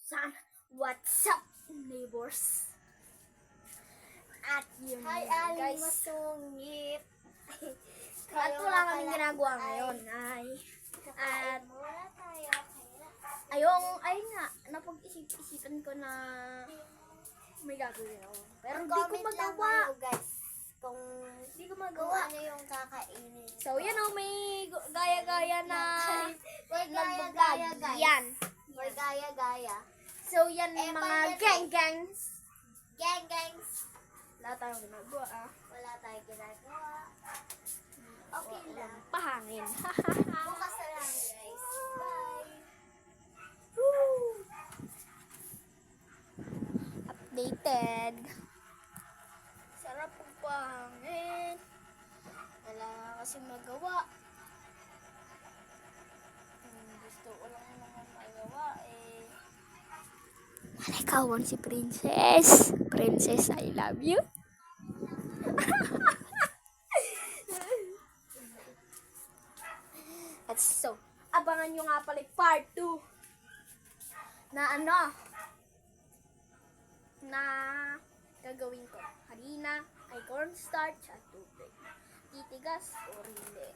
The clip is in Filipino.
San, what's up, neighbors? At yun guys. Masungit. At wala kaming ginagawa ngayon ay at Muna tayo. ayun nga, napag-isip-isipan ko na may gagawin ako. Pero hindi ko Comment lang magawa. kayo, guys. Kung Hindi ko kung magawa. ano yung kakainin. So yan o, may gaya-gaya na May nag-vlog. gaya-gaya, guys. Yan. May gaya-gaya. So yan Eh, mga paano? gang-gangs. Gangs. Wala tayong ginagawa ah. Wala tayong ginagawa. Okay lang. Pahangin. Bukas na lang, guys. Bye. Updated. Sarap ang pahangin. Wala kasi magawa. Gusto ko lang naman magawa eh. Malikawan si Princess. Princess, I love you. At so, abangan nyo nga pala yung part 2 na na gagawin ko. Harina ay cornstarch at tubig. Titigas o hindi.